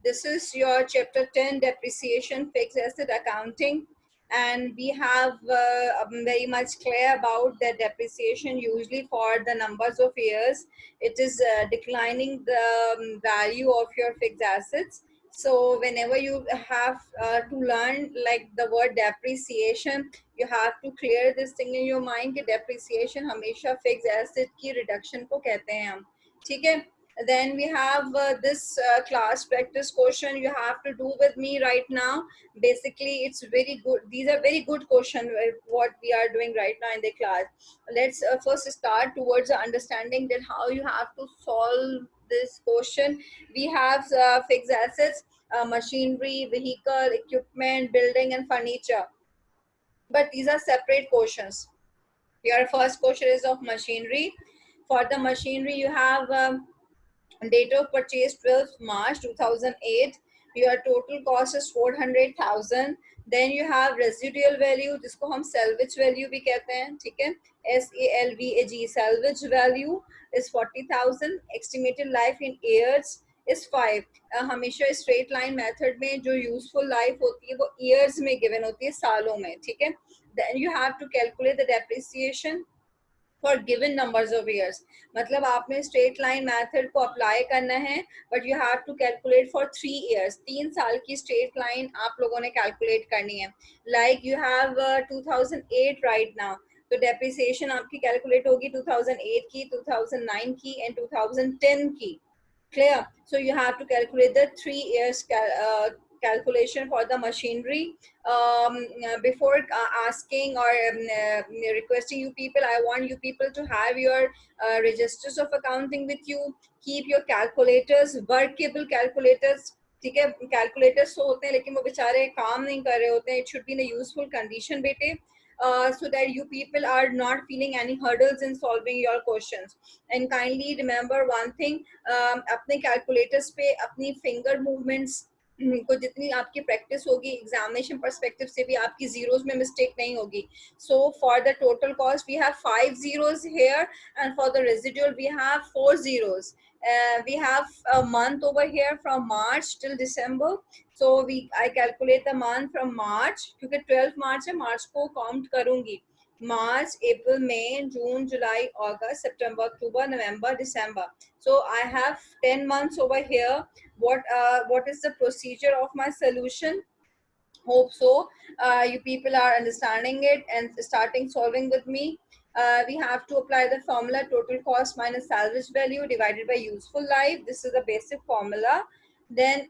This is your chapter 10, depreciation, fixed asset accounting, and we have very much clear about the depreciation. Usually for the numbers of years, it is declining the value of your fixed assets. So whenever you have to learn like the word depreciation, you have to clear this thing in your mind कि depreciation हमेशा fixed asset की reduction को कहते हैं हम, ठीक है. Then we have this class practice question you have to do with me right now. Basically it's very good, these are very good questions what we are doing right now in the class. Let's first start towards the understanding that how you have to solve this question. We have fixed assets, machinery, vehicle, equipment, building and furniture, but these are separate questions. Your first question is of machinery. For the machinery you have date of purchase 12th March 2008. Your total cost is 400,000. Then you have residual value, जिसको हम salvage value भी कहते हैं, ठीक है. SALVAG, salvage value is 40,000. Estimated life in years is 5. हमेशा straight line method में जो useful life होती है वो years में given होती है, सालों में, ठीक है. Then you have to calculate the depreciation for given numbers of years. मतलब आपने straight line method को apply करना है, but you have to calculate for 3 years. 3 साल की straight line आप लोगों ने calculate करनी है. Like you have 2008 right now, तो depreciation आपकी calculate होगी 2008 की, 2009 की and 2010 की. Clear? So you have to calculate the 3 years calculation for the machinery. Before asking or requesting you people, I want you people to have your registers of accounting with you. Keep your calculators, workable calculators. ठीक है, calculators तो होते हैं लेकिन वो बेचारे काम नहीं कर रहे होते हैं. It should be in a useful condition बेटे, so that you people are not feeling any hurdles in solving your questions. And kindly remember one thing, अपने calculators पे अपनी finger movements को जितनी आपकी प्रैक्टिस होगी, एग्जामिनेशन पर्सपेक्टिव से भी आपकी जीरोस में मिस्टेक नहीं होगी. So for the total cost we have 5 zeros here, and for the residual we have 4 zeros. We have a month over here from March till December, so I calculate the month from March क्योंकि 12 मार्च है, मार्च को count करूंगी. March, April, May, June, July, August, September, October, November, December. So I have 10 months over here. What is the procedure of my solution? Hope so you people are understanding it and starting solving with me. We have to apply the formula total cost minus salvage value divided by useful life. This is a basic formula. Then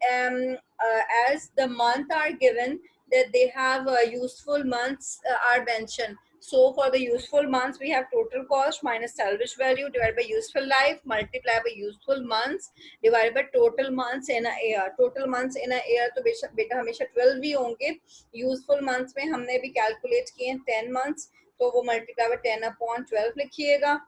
as the month are given, that they have useful months are mentioned. So for the useful months, we have total cost minus salvage value divided by useful life multiplied by useful months divided by total months in a year. Total months in a year तो बेटा हमेशा 12 ही होंगे. Useful months में हमने भी calculate किए हैं 10 months, तो वो multiply by 10/12 लिखिएगा.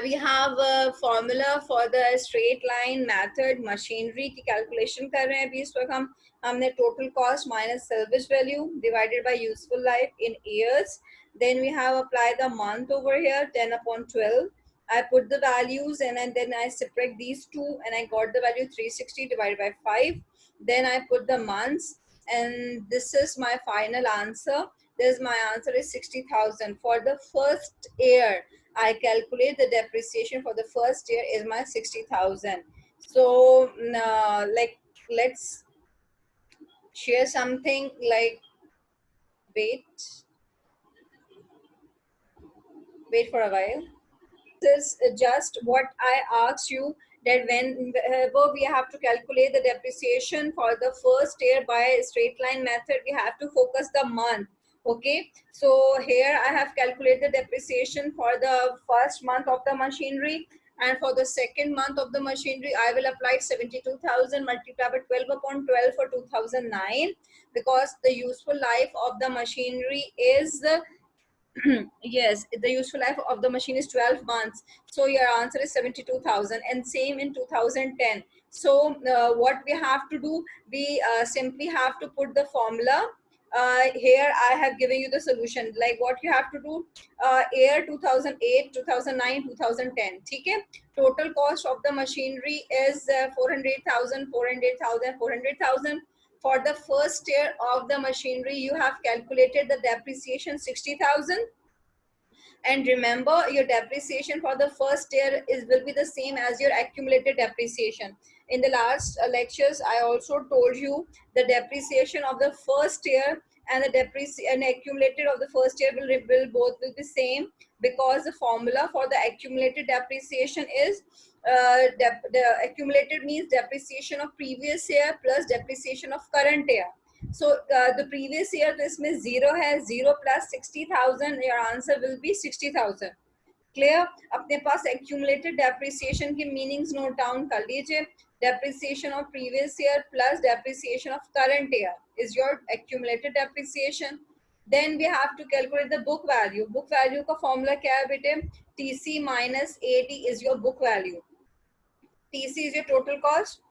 We have a formula for the straight line method. machinery की calculation कर रहे हैं अभी इस वक्त हमने total cost minus salvage value divided by useful life in years. Then we have applied the month over here 10/12. I put the values and then I subtract these two and I got the value 360 divided by 5. Then I put the months and this is my final answer. This my answer is 60,000 for the first year. I calculate the depreciation for the first year is my 60,000. So like let's share something like wait for a while. This is just what I asked you, that whenever we have to calculate the depreciation for the first year by straight line method, we have to focus the month. Okay, so here I have calculated the depreciation for the first month of the machinery, and for the second month of the machinery I will apply 72,000 multiplied by 12/12 for 2009, because the useful life of the machinery is yes, the useful life of the machine is 12 months. So your answer is 72,000, and same in 2010. So what we have to do, we simply have to put the formula Here I have given you the solution, like what you have to do. Year 2008, 2009, 2010, ठीक है. Total cost of the machinery is 400,000, 400,000, 400,000. For the first year of the machinery, you have calculated the depreciation 60,000. And remember, your depreciation for the first year is will be the same as your accumulated depreciation. In the last lectures, I also told you the depreciation of the first year and the depreciation accumulated of the first year will both will be same, because the formula for the accumulated depreciation is the accumulated means depreciation of previous year plus depreciation of current year. So the previous year तो इसमें zero है, 0 plus 60,000, your answer will be 60,000. Clear. अपने पास accumulated depreciation के meanings note down कर लीजिए. Depreciation of previous year plus depreciation of current year is your accumulated depreciation. Then we have to calculate the book value. Book value का formula क्या है बेटे? TC minus AD is your book value. TC is your total cost,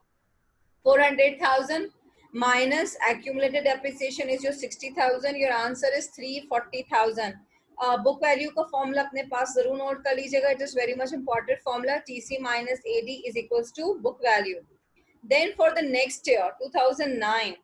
400,000, minus accumulated depreciation is your 60,000. Your answer is 340,000. Book value का formula अपने पास जरूर note कर लीजिएगा. It is very much important formula. TC minus AD is equals to book value. Then for the next year 2009,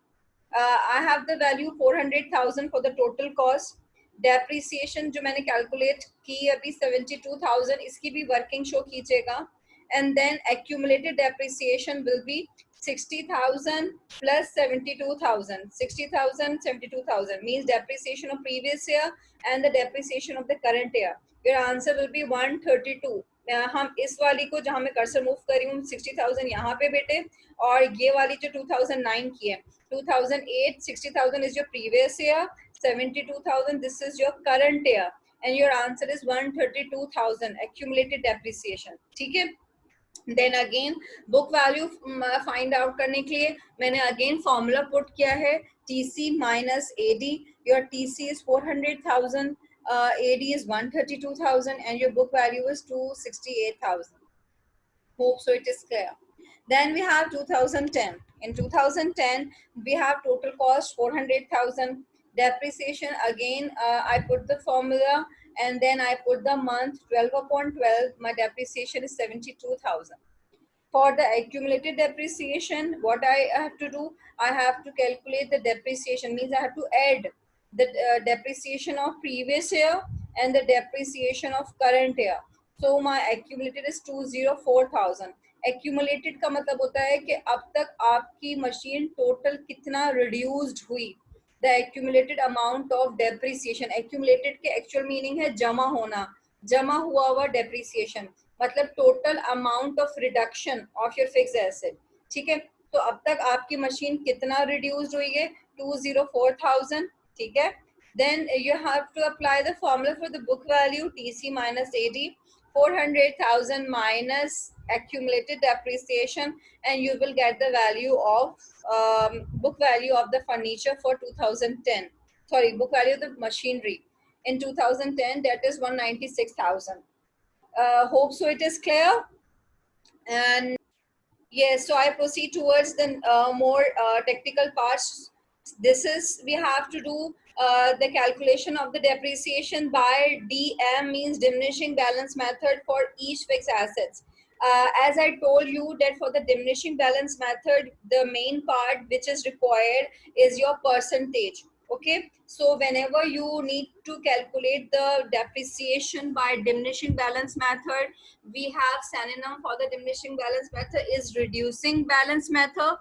I have the value 400,000 for the total cost. Depreciation जो मैंने calculate की अभी 72,000, इसकी भी working show कीजिएगा. And then accumulated depreciation will be 60,000 plus 72,000. 60,000, 72,000 means depreciation of previous year and the depreciation of the current year. Your answer will be 132. हम इस वाली को जहाँ मैं कर्सर मूव कर रही हूँ 60,000 यहाँ पे बेटे, और ये वाली जो 2009 की है 2008, 60,000 is your previous year, 72,000 this is your current year, and your answer is 132,000 accumulated depreciation. ठीक है. Then again book value find out करने के लिए मैंने अगेन फॉर्मूला पुट किया है TC minus AD. Your TC is 400,000, AD is 132,000, and your book value is 268,000. Hope so it is clear. Then we have 2010. In 2010, we have total cost 400,000. Depreciation again, I put the formula and then I put the month 12 upon 12. My depreciation is 72,000. For the accumulated depreciation, what I have to do, I have to calculate the depreciation, means I have to add the depreciation of previous year and the depreciation of current year. So my accumulated is 204,000. accumulated का मतलब होता है कि अब तक आपकी machine total कितना reduced हुई. The accumulated amount of depreciation. accumulated के actual meaning है जमा होना, जमा हुआ हुआ depreciation, मतलब total amount of reduction of your fix asset. ठीक है. तो अब तक आपकी मशीन कितना रिड्यूस्ड हुई है? 204,000. ठीक है. Then you have to apply the formula for the book value TC minus AD. 400,000 minus accumulated depreciation, and you will get the value of book value of the furniture for 2010. Sorry, book value of the machinery in 2010, that is 196,000. Hope so it is clear. And yes, so I proceed towards the more technical parts. This is, we have to do the calculation of the depreciation by DM, means diminishing balance method, for each fixed assets. As I told you that for the diminishing balance method, the main part which is required is your percentage. Okay, so whenever you need to calculate the depreciation by diminishing balance method, we have synonym for the diminishing balance method is reducing balance method,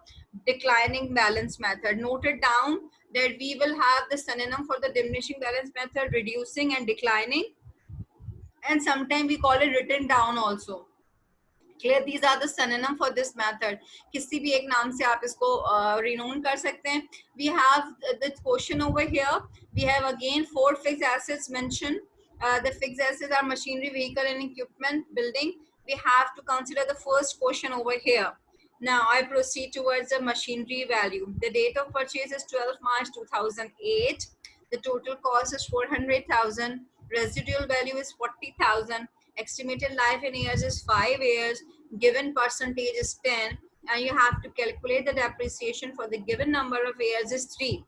declining balance method. Note it down that we will have the synonym for the diminishing balance method, reducing and declining, and sometimes we call it written down also. Clear? These are the synonym for this method. किसी भी एक नाम से आप इसको renown कर सकते हैं. We have the question over here. We have again 4 fixed assets mentioned. The fixed assets are machinery, vehicle and equipment, building. We have to consider the first question over here. Now I proceed towards the machinery value. The date of purchase is 12 March 2008. The total cost is 400,000. Residual value is 40,000. Estimated life in years is 5 years. Given percentage is 10. And you have to calculate the depreciation for the given number of years is 3.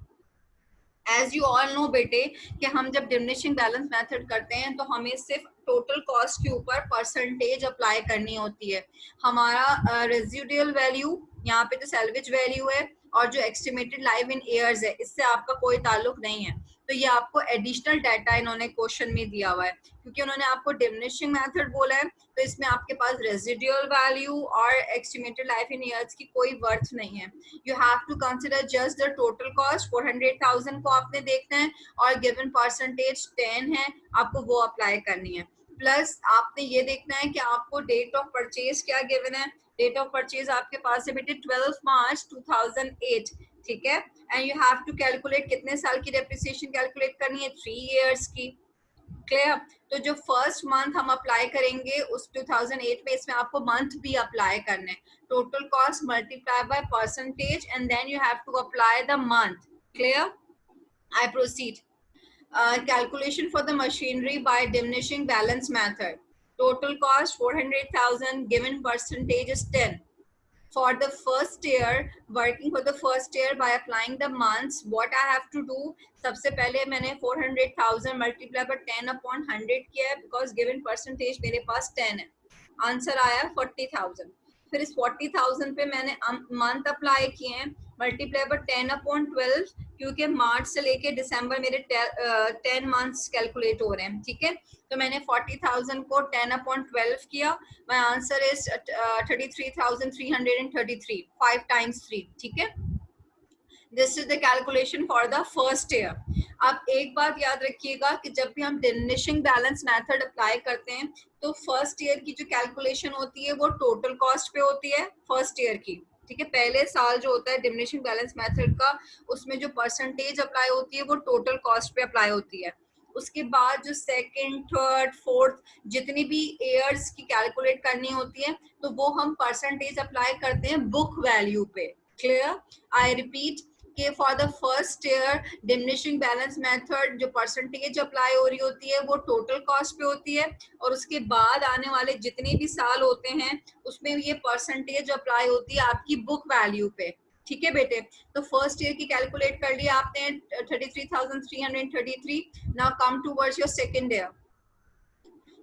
As you all know बेटे कि हम जब diminishing balance method करते हैं तो हमें सिर्फ total cost के ऊपर परसेंटेज अप्लाई करनी होती है। हमारा रेजिडुअल वैल्यू यहाँ पे जो सैल्वेज वैल्यू है और जो एस्टिमेटेड लाइफ इन ईयर्स है, इससे आपका कोई ताल्लुक नहीं है। तो ये आपको एडिशनल डाटा इन्होंने क्वेश्चन में दिया हुआ है, क्योंकि उन्होंने आपको डिमिनिशिंग मेथड बोला है, तो इसमें आपके पास रेजिडुअल वैल्यू और एस्टिमेटेड लाइफ इन ईयर्स की कोई वर्थ नहीं है। You have to consider just the total cost 400,000 को आपने देखना है और गिवन परसेंटेज 10 है, आपको वो अप्लाई करनी है। प्लस आपने ये देखना है कि आपको डेट ऑफ परचेज क्या गिवन है। डेट ऑफ परचेज आपके पास है बेटे 12 मार्च 2008, ठीक है। And you have to calculate कितने साल की डेप्रिसिएशन कैलकुलेट करनी है, 3 इयर्स की। क्लियर। तो जो फर्स्ट मंथ हम अप्लाई करेंगे उस 2008 में, इसमें आपको मंथ भी अप्लाई करना है। Total cost multiply by percentage and then you have to apply the month. Clear. I proceed. Calculation for the machinery by diminishing balance method. Total cost 400,000, given percentage is 10. For the first year, working for the first year by applying the months, what I have to do, सबसे पहले मैंने 400,000 multiply by 10 upon 100 किया है, because given percentage मेरे पास 10 है। Answer आया 40,000। फिर इस 40,000 पे मैंने मंथ अप्लाई किए हैं, मल्टीप्लाई बाय 10 अपॉन 12, क्योंकि मार्च से लेके दिसंबर मेरे 10 मंथ्स कैलकुलेट हो रहे हैं, ठीक है। तो मैंने 40,000 को 10 अपॉन 12 किया। माय आंसर इज 33,333, 5 टाइम्स 3, ठीक है। This is the calculation for the first year. अब एक बात याद रखिएगा कि जब भी हम डिमिनिशिंग बैलेंस मेथड अप्लाई करते हैं तो फर्स्ट ईयर की जो कैलकुलेशन होती है वो टोटल कॉस्ट पे होती है फर्स्ट ईयर की, ठीक है। पहले साल जो होता है डिमिनिशिंग बैलेंस मेथड का, उसमें जो परसेंटेज अप्लाई होती है वो टोटल कॉस्ट पे अप्लाई होती है। उसके बाद जो सेकंड, थर्ड, फोर्थ जितनी भी ईयर्स की कैलकुलेट करनी होती है तो वो हम परसेंटेज अप्लाई करते हैं बुक वैल्यू पे। क्लियर। आई रिपीट कि for the first year diminishing balance method जो परसेंटेज अप्लाई हो रही होती है वो टोटल कॉस्ट पे होती है, और उसके बाद आने वाले जितने भी साल होते हैं उसमें ये परसेंटेज अप्लाई होती है आपकी बुक वैल्यू पे, ठीक है बेटे। तो फर्स्ट ईयर की कैलकुलेट कर लिया आपने 33,333। Now come towards your second year.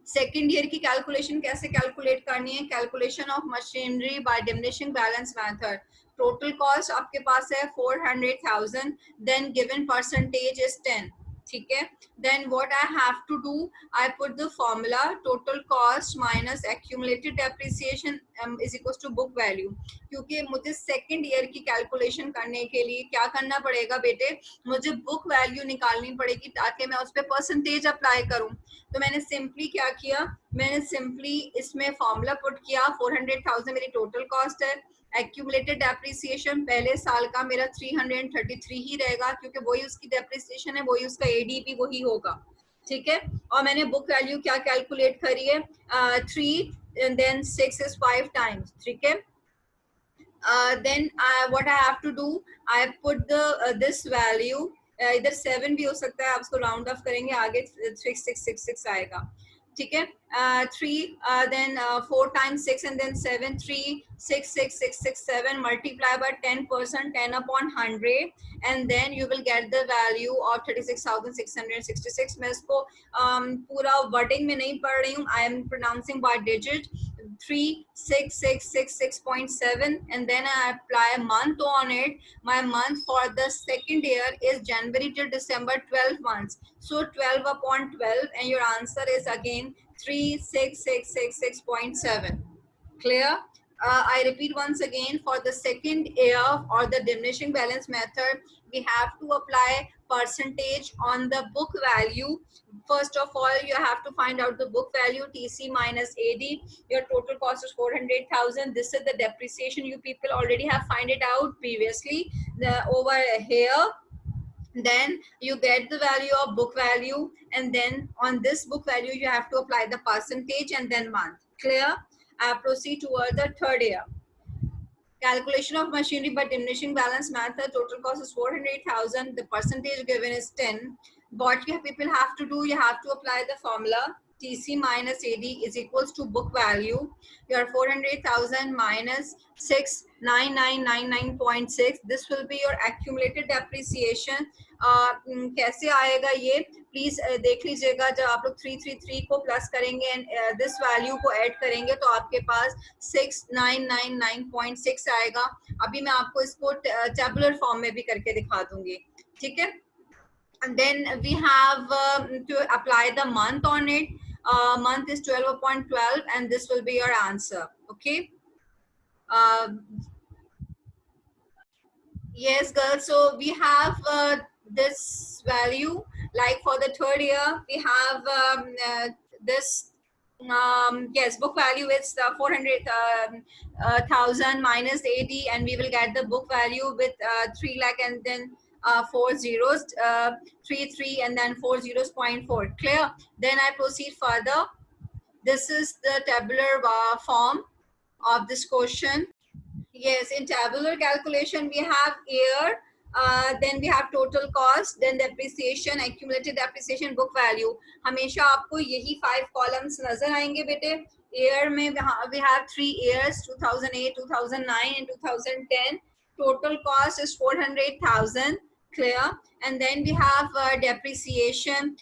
Second year की कैलकुलेशन कैसे कैलकुलेट करनी है, calculation of machinery by diminishing balance method. Total cost आपके पास है 400,000, देन गिवन परसेंटेज इज 10, ठीक है। Then what I have to do, I put the formula total cost minus accumulated depreciation is equal to book value. क्योंकि मुझे second year की calculation करने के लिए क्या करना पड़ेगा बेटे, मुझे बुक वैल्यू निकालनी पड़ेगी ताकि मैं उस पर परसेंटेज अप्लाई करूं। तो मैंने सिंपली क्या किया, मैंने सिंपली इसमें फॉर्मूला पुट किया। 400,000 मेरी टोटल कॉस्ट है, एक्यूमुलेटेड डेप्रिसिएशन पहले साल का मेरा 333 ही रहेगा, क्योंकि वही उसकी डेप्रिसिएशन है, वही उसका एडीपी वही होगा, ठीक है। और मैंने बुक वैल्यू क्या कैलकुलेट करी है, 3 देन 6 इज 5 टाइम्स, ठीक है। Then what I have to do, I put the this value, इधर 7 भी हो सकता है, आप उसको राउंड ऑफ करेंगे आगे 6666 आएगा, ठीक है। 3 then 4 times 6 and then 7, 3 6 6 6 6 7 multiply by 10%, 10 upon 100, and then you will get the value of 36,666। मैं इसको पूरा वर्डिंग में नहीं पढ़ रही हूँ, I am pronouncing by digit 36,666.7, and then I apply a month on it. My month for the second year is January till December, 12 months. So 12 upon 12, and your answer is again 36,666.7. Clear? I repeat once again, for the second year or the diminishing balance method, we have to apply percentage on the book value. First of all, you have to find out the book value, TC minus AD. Your total cost is 400,000. This is the depreciation. You people already have find it out previously over here. Then you get the value of book value, and then on this book value you have to apply the percentage and then month. Clear? I proceed toward the third year. Calculation of machinery by diminishing balance method. Total cost is 400,000. The percentage given is 10. What you people have to do, you have to apply the formula TC minus AD is equals to book value. Your 400,000 minus 69999.6. This will be your accumulated depreciation. कैसे आएगा ये please देख लीजिएगा. जब आप लोग 333 को plus करेंगे एंड दिस वैल्यू को ऐड करेंगे तो आपके पास 6999.6 आएगा. अभी मैं आपको इसको टेबुलर फॉर्म में भी करके दिखा दूंगी. ठीक है. And then we have to apply the month on it. Month is 12.12 and this will be your answer. Okay. Yes, girls. So we have this value. Like for the third year, we have this. Yes, book value is 400,000 minus 80, and we will get the book value with 3 lakh and then 4 zeros, 3 and then 4 zeros, 0.4. Clear? Then I proceed further. This is the tabular form of this question. Yes, in tabular calculation, we have year, then we have total cost, then depreciation, accumulated depreciation, book value. हमेशा आपको यही 5 columns नजर आएंगे बेटे. Year में we have 3 years, 2008, 2009 and 2010. Total cost is 400,000. Clear? And then we have depreciation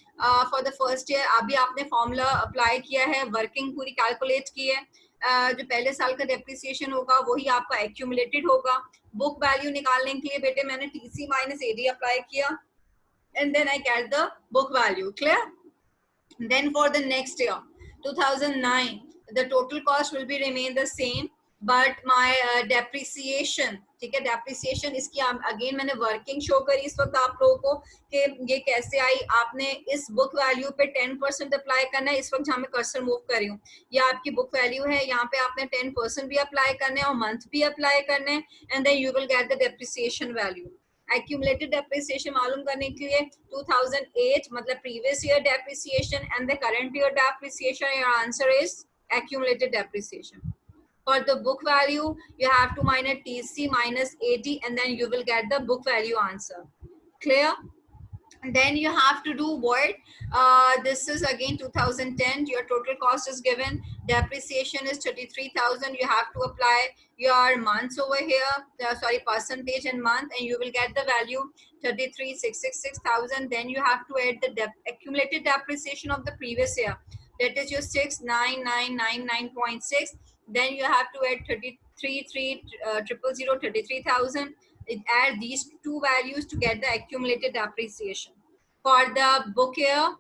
for the first year. अभी आपने formula apply किया है, working पूरी calculate की है. जो पहले साल का डेप्रिसिएशन होगा वही आपका एक्यूमुलेटेड होगा. बुक वैल्यू निकालने के लिए बेटे मैंने टीसी माइनस एडी अप्लाई किया and then I get the book value. Clear? Then for the next year 2009, the total cost will be remain the same, but my depreciation, ठीक है, depreciation इसकी again मैंने working show करी इस वक्त आप लोगों को कि ये कैसे आई. आपने इस book value पे 10% अप्लाई करना है. इस वक्त जहाँ मैं कर्सर मूव कर रही हूँ ये आपकी book value है. यहाँ पे आपने 10% भी अप्लाई करना है और month भी अप्लाई करना है and then you will get the depreciation value. Accumulated depreciation मालूम करने के लिए 2008 मतलब previous year depreciation and the current year depreciation, your answer is accumulated depreciation. For the book value, you have to minus TC minus 80 and then you will get the book value answer. Clear? Then you have to do what? This is again 2010. Your total cost is given. Depreciation is 33,000. You have to apply your months over here. Sorry, percentage and month, and you will get the value 33,666,000. Then you have to add the accumulated depreciation of the previous year. That is your 69999.6. Then you have to add 33,000. Add these two values to get the accumulated depreciation. For the book year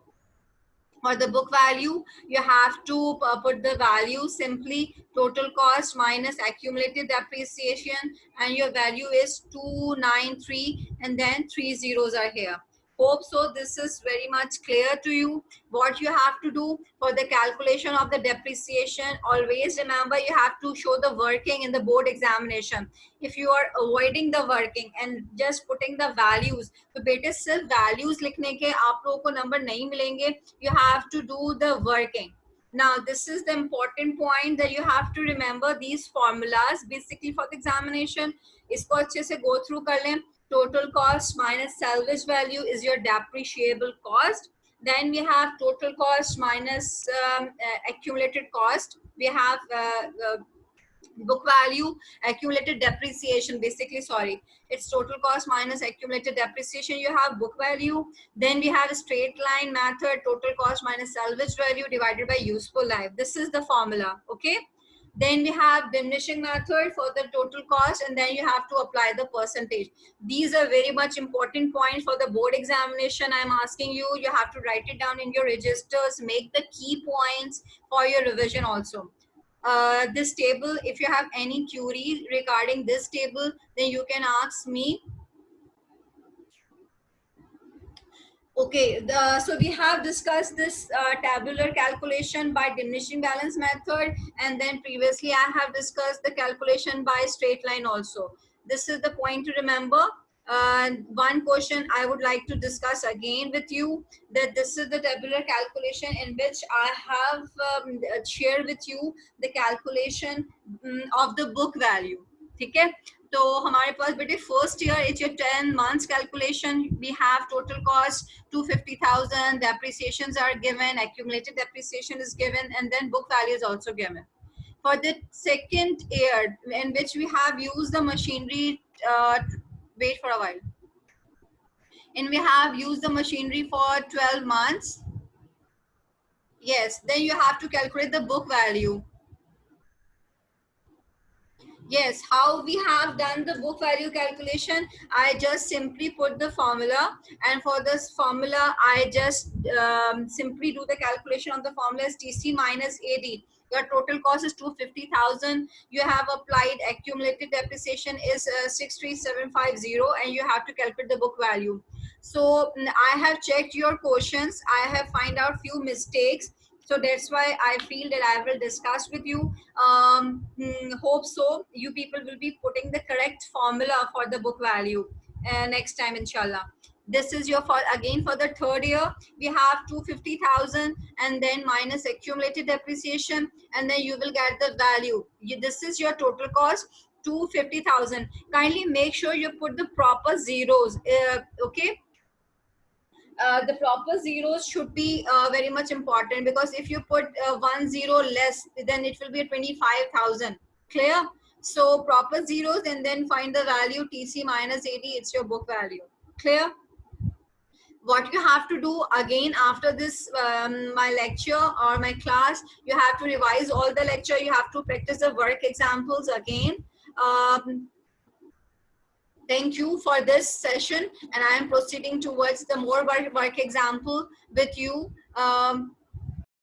or the book value, you have to put the value simply total cost minus accumulated depreciation, and your value is 293 and then 3 zeros are here. Hope so this is very much clear to you. What you have to do for the calculation of the depreciation, always remember you have to show the working in the board examination. If you are avoiding the working and just putting the values, तो बेटे सिर्फ values लिखने के आप लोगों को number नहीं मिलेंगे. You have to do the working. Now this is the important point that you have to remember these formulas basically for the examination. इसको अच्छे से go through कर लें. Total cost minus salvage value is your depreciable cost. Then we have total cost minus accumulated cost. We have book value, accumulated depreciation, basically, sorry, it's total cost minus accumulated depreciation. You have book value. Then we have a straight line method, total cost minus salvage value divided by useful life. This is the formula. Okay. Then we have diminishing method for the total cost, and then you have to apply the percentage. These are very much important points for the board examination. I'm asking you, you have to write it down in your registers, make the key points for your revision also. This table, if you have any query regarding this table, then you can ask me. Okay, so we have discussed this tabular calculation by diminishing balance method, and then previously I have discussed the calculation by straight line also. This is the point to remember. One question I would like to discuss again with you, that this is the tabular calculation in which I have shared with you the calculation of the book value. ठीक है, तो हमारे पास बेटे first year it's your 10 months calculation. We have total cost 250,000, depreciations are given, accumulated depreciation is given, and then book value is also given. For the second year in which we have used the machinery, wait for a while, and we have used the machinery for 12 months, yes, then you have to calculate the book value. Yes, how we have done the book value calculation, I just simply put the formula, and for this formula, I just simply do the calculation of the formula as TC minus AD. Your total cost is 250,000. You have applied accumulated depreciation is 63750, and you have to calculate the book value. So I have checked your questions. I have find out few mistakes. So that's why I feel that I will discuss with you. Hope so you people will be putting the correct formula for the book value next time, inshallah. This is your, for again for the third year we have 250,000 and then minus accumulated depreciation, and then you will get the value. This is your total cost, 250,000. Kindly make sure you put the proper zeros, okay. The proper zeros should be very much important, because if you put 1 0 less, then it will be 25,000. Clear? So proper zeros and then find the value TC minus 80. It's your book value. Clear? What you have to do again after this my lecture or my class, you have to revise all the lecture. You have to practice the work examples again. um, Thank you for this session, and I am proceeding towards the more work example with you.